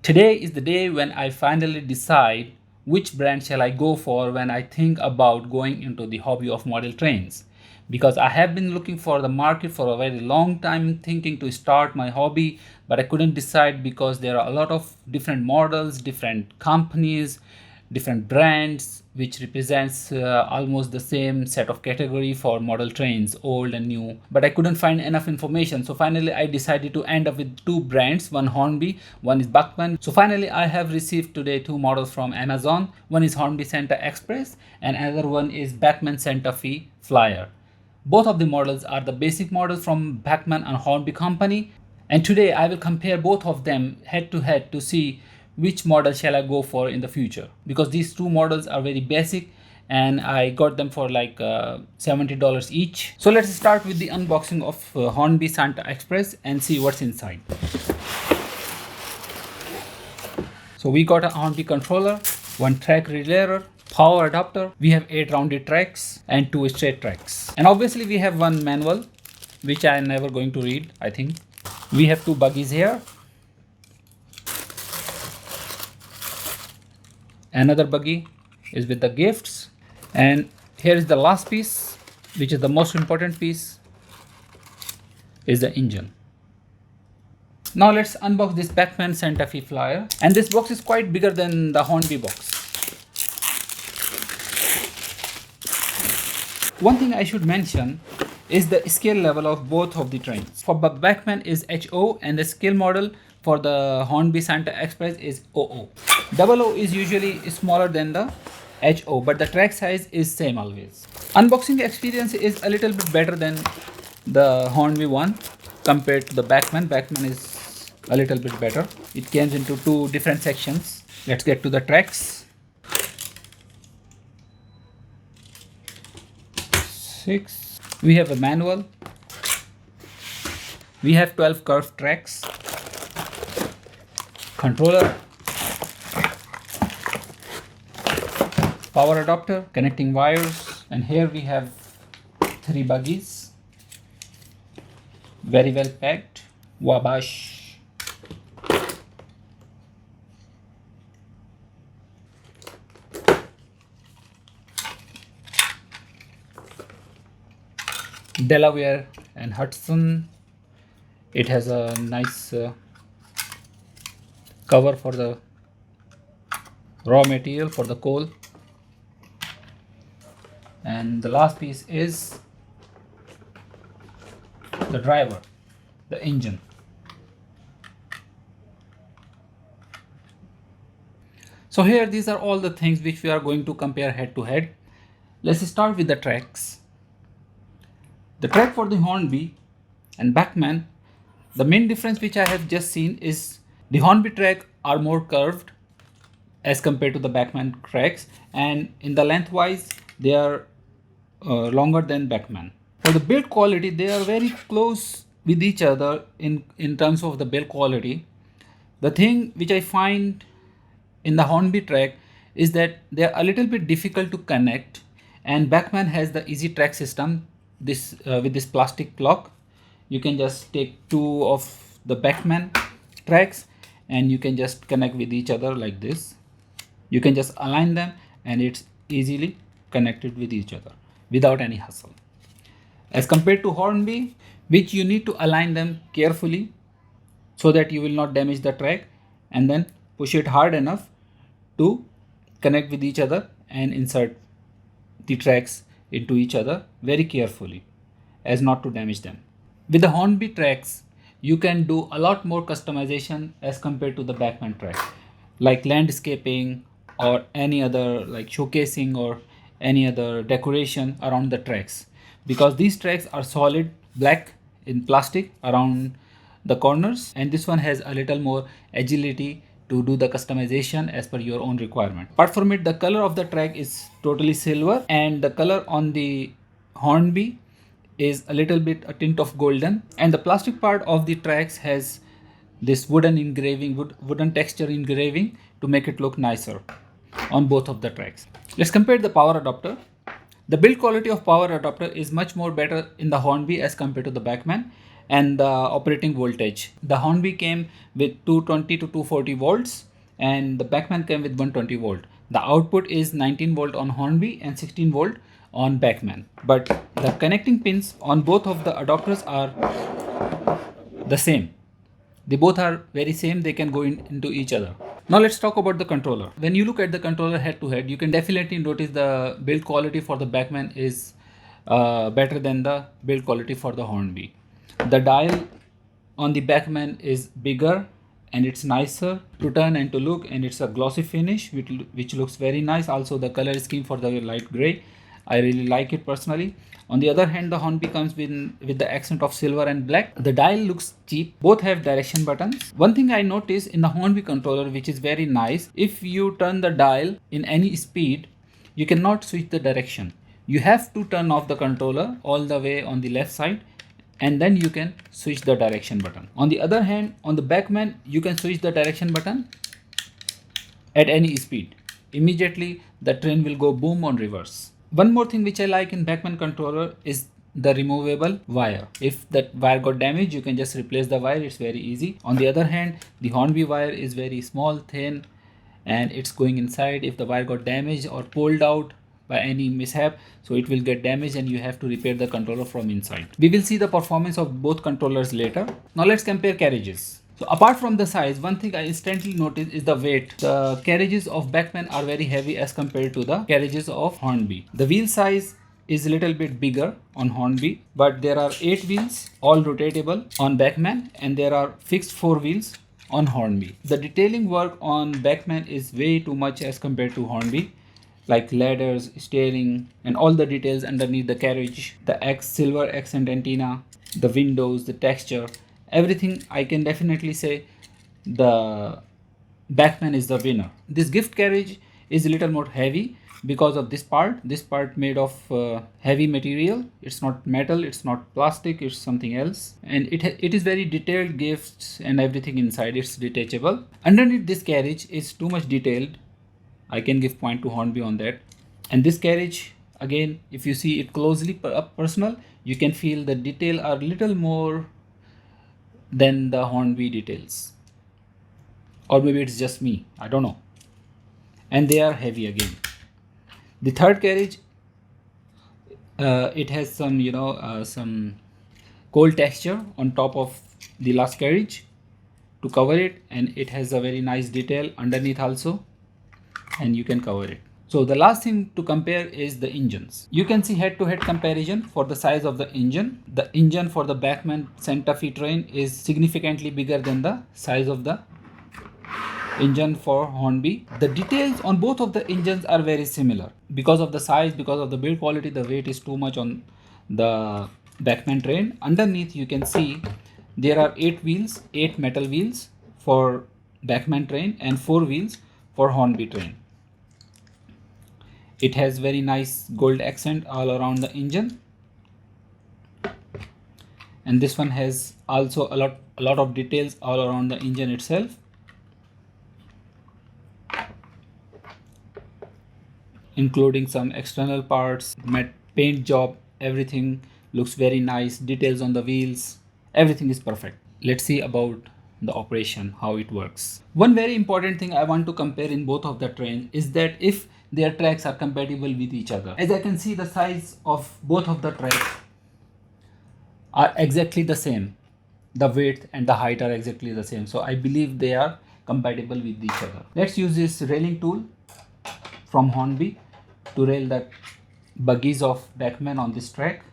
Today is the day when I finally decide which brand shall I go for when I think about going into the hobby of model trains. Because I have been looking for the market for a very long time, thinking to start my hobby, but I couldn't decide because there are a lot of different models, different companies, different brands, which represents almost the same set of category for model trains, old and new. But I couldn't find enough information, so finally I decided to end up with two brands, one Hornby, one is Bachmann. So finally I have received today two models from Amazon. One is Hornby Santa Express and another one is Bachmann Santa Fe Flyer. Both of the models are the basic models from Bachmann and Hornby company, and today I will compare both of them head to head to see which model shall I go for in the future, because these two models are very basic and I got them for like $70 each. So let's start with the unboxing of Hornby Santa Express and see what's inside. So we got a Hornby controller, one track relayer, power adapter, we have 8 rounded tracks and 2 straight tracks, and obviously we have one manual which I am never going to read. I think we have 2 buggies here, another buggy is with the gifts, and here is the last piece, which is the most important piece, is the engine. Now let's unbox this Bachmann Santa Fe Flyer, and this box is quite bigger than the Hornby box. One thing I should mention is the scale level of both of the trains. For Bachmann is HO and the scale model for the Hornby Santa Express is OO. Double O is usually smaller than the HO, but the track size is same always. Unboxing experience is a little bit better than the Hornby one compared to the Bachmann. Bachmann is a little bit better. It comes into 2 different sections. Let's get to the tracks. 6. We have a manual. We have 12 curved tracks. Controller. Power adapter, connecting wires, and here we have 3 buggies. Very well packed. Wabash. Delaware and Hudson. It has a nice cover for the raw material for the coal, and the last piece is the driver, the engine. So here these are all the things which we are going to compare head to head. Let's start with the tracks. The track for the Hornby and Bachmann, the main difference which I have just seen is the Hornby track are more curved as compared to the Bachmann tracks, and in the lengthwise they are longer than Bachmann. For the build quality, they are very close with each other in terms of the build quality. The thing which I find in the Hornby track is that they are a little bit difficult to connect, and Bachmann has the easy track system. This with this plastic lock, you can just take 2 of the Bachmann tracks and you can just connect with each other like this. You can just align them and it's easily connected with each other without any hassle. As compared to Hornby, which you need to align them carefully so that you will not damage the track, and then push it hard enough to connect with each other and insert the tracks into each other very carefully as not to damage them. With the Hornby tracks, you can do a lot more customization as compared to the Bachmann track, like landscaping or any other like showcasing or any other decoration around the tracks, because these tracks are solid black in plastic around the corners, and this one has a little more agility to do the customization as per your own requirement. Apart from it, the color of the track is totally silver, and the color on the Hornby is a little bit a tint of golden, and the plastic part of the tracks has this wooden engraving, wooden texture engraving to make it look nicer on both of the tracks. Let's compare the power adapter. The build quality of power adapter is much more better in the Hornby as compared to the Bachmann, and the operating voltage. The Hornby came with 220 to 240 volts and the Bachmann came with 120 volt. The output is 19 volt on Hornby and 16 volt on Bachmann. But the connecting pins on both of the adapters are the same. They both are very same, they can go into each other. Now let's talk about the controller. When you look at the controller head to head, you can definitely notice the build quality for the Bachmann is better than the build quality for the Hornby. The dial on the Bachmann is bigger and it's nicer to turn and to look, and it's a glossy finish which looks very nice. Also the color scheme for the light gray, I really like it personally. On the other hand, the Hornby comes with the accent of silver and black. The dial looks cheap. Both have direction buttons. One thing I noticed in the Hornby controller which is very nice, if you turn the dial in any speed, you cannot switch the direction. You have to turn off the controller all the way on the left side and then you can switch the direction button. On the other hand, on the Bachmann, you can switch the direction button at any speed. Immediately the train will go boom on reverse. One more thing which I like in Bachmann controller is the removable wire. If that wire got damaged, you can just replace the wire. It's very easy. On the other hand, the Hornby wire is very small, thin, and it's going inside. If the wire got damaged or pulled out by any mishap, so it will get damaged and you have to repair the controller from inside. We will see the performance of both controllers later. Now let's compare carriages. So apart from the size, one thing I instantly noticed is the weight. The carriages of Bachmann are very heavy as compared to the carriages of Hornby. The wheel size is a little bit bigger on Hornby, but there are 8 wheels, all rotatable on Bachmann, and there are fixed 4 wheels on Hornby. The detailing work on Bachmann is way too much as compared to Hornby, like ladders, steering, and all the details underneath the carriage, the silver accent antenna, the windows, the texture, everything. I can definitely say the Bachmann is the winner. This gift carriage is a little more heavy because of this part made of heavy material. It's not metal, it's not plastic, it's something else, and it is very detailed gifts and everything inside. It's detachable. Underneath this carriage is too much detailed. I can give point to Hornby on that. And this carriage, again, if you see it closely up personal, you can feel the detail are little more than the Hornby details, or maybe it's just me, I don't know. And they are heavy again. The third carriage, it has some some cold texture on top of the last carriage to cover it, and it has a very nice detail underneath also, and you can cover it. So the last thing to compare is the engines. You can see head-to-head comparison for the size of the engine. The engine for the Bachmann Santa Fe train is significantly bigger than the size of the engine for Hornby. The details on both of the engines are very similar. Because of the size, because of the build quality, the weight is too much on the Bachmann train. Underneath you can see there are 8 wheels, 8 metal wheels for Bachmann train and 4 wheels for Hornby train. It has very nice gold accent all around the engine, and this one has also a lot of details all around the engine itself, including some external parts, matte paint job. Everything looks very nice. Details on the wheels, everything is perfect. Let's see about the operation, how it works. One very important thing I want to compare in both of the trains is that if their tracks are compatible with each other. As I can see, the size of both of the tracks are exactly the same. The width and the height are exactly the same. So I believe they are compatible with each other. Let's use this railing tool from Hornby to rail the buggies of Bachmann on this track.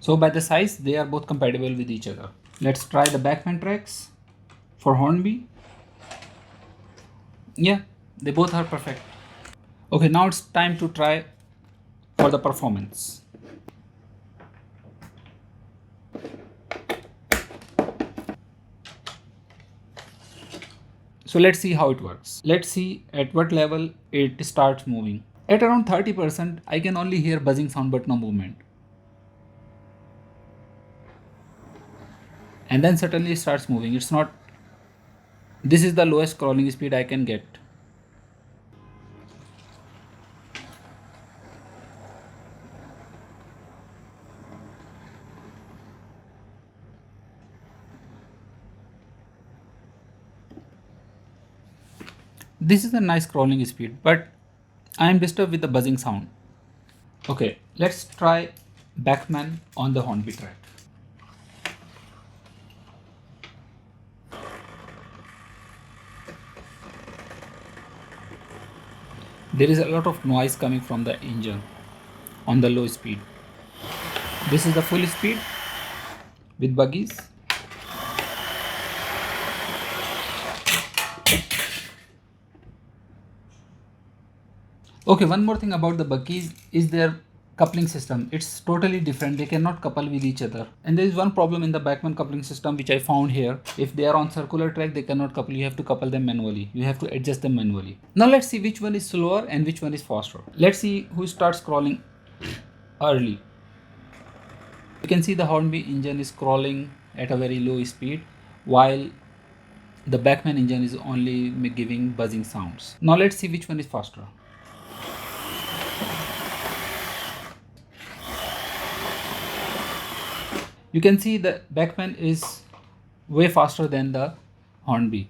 So by the size, they are both compatible with each other. Let's try the Bachmann tracks for Hornby. Yeah, they both are perfect. Okay, now it's time to try for the performance. So let's see how it works. Let's see at what level it starts moving. At around 30%, I can only hear buzzing sound but no movement. and then suddenly it starts moving. It's not, this is the lowest crawling speed I can get. This is a nice crawling speed, but I am disturbed with the buzzing sound. Okay, let's try Bachmann on the Hornby track. There is a lot of noise coming from the engine on the low speed. This is the full speed with buggies. Okay, one more thing about the buggies is their coupling system. It's totally different. They cannot couple with each other. And there is one problem in the Bachmann coupling system which I found here. If they are on circular track, they cannot couple. You have to couple them manually. You have to adjust them manually. Now let's see which one is slower and which one is faster. Let's see who starts crawling early. You can see the Hornby engine is crawling at a very low speed, while the Bachmann engine is only giving buzzing sounds. Now let's see which one is faster. You can see the Bachmann is way faster than the Hornby.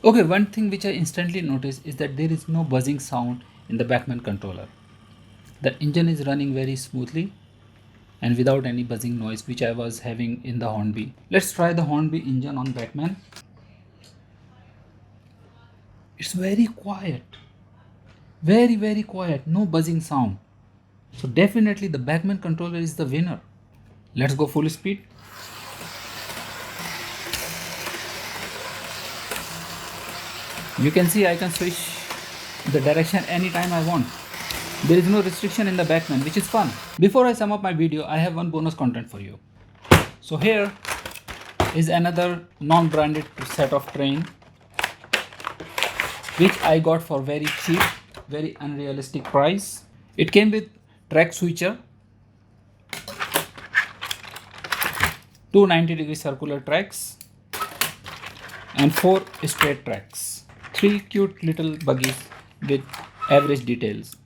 Okay, one thing which I instantly noticed is that there is no buzzing sound in the Bachmann controller. The engine is running very smoothly and without any buzzing noise which I was having in the Hornby. Let's try the Hornby engine on Bachmann. It's very quiet, very quiet, no buzzing sound. So definitely the Bachmann controller is the winner. Let's go full speed. You can see I can switch the direction anytime I want. There is no restriction in the Bachmann, which is fun. Before I sum up my video, I have one bonus content for you. So here is another non-branded set of train which I got for very cheap, very unrealistic price. It came with track switcher, two 90-degree circular tracks and 4 straight tracks, 3 cute little buggies with average details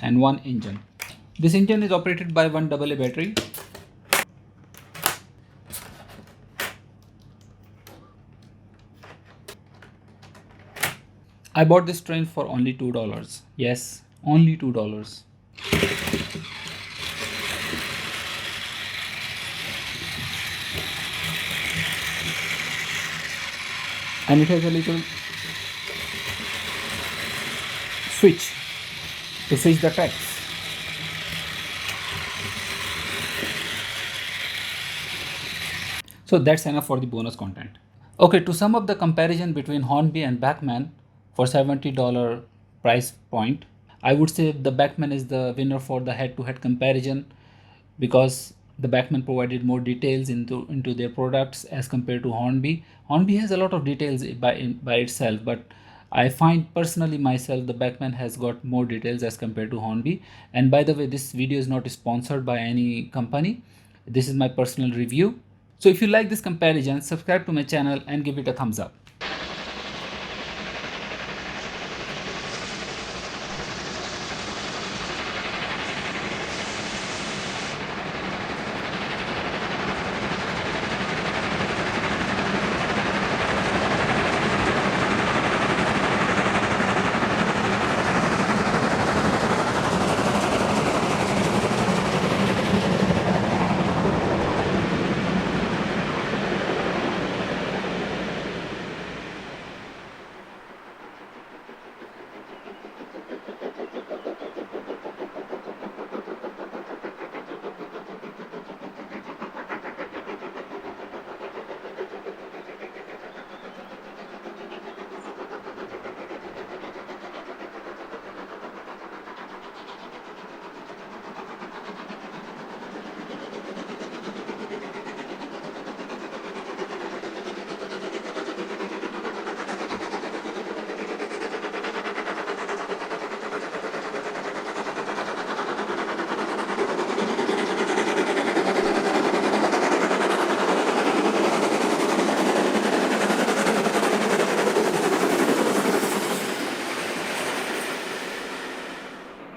and 1 engine. This engine is operated by one AA battery. I bought this train for only $2. Yes, only $2. And it has a little switch to switch the tracks. So that's enough for the bonus content. Okay, to sum up the comparison between Hornby and Bachmann for $70 price point, I would say the Bachmann is the winner for the head-to-head comparison because the Bachmann provided more details into their products as compared to Hornby. Hornby has a lot of details by itself, but I find personally myself the Bachmann has got more details as compared to Hornby. And by the way, this video is not sponsored by any company. This is my personal review. So if you like this comparison, subscribe to my channel and give it a thumbs up.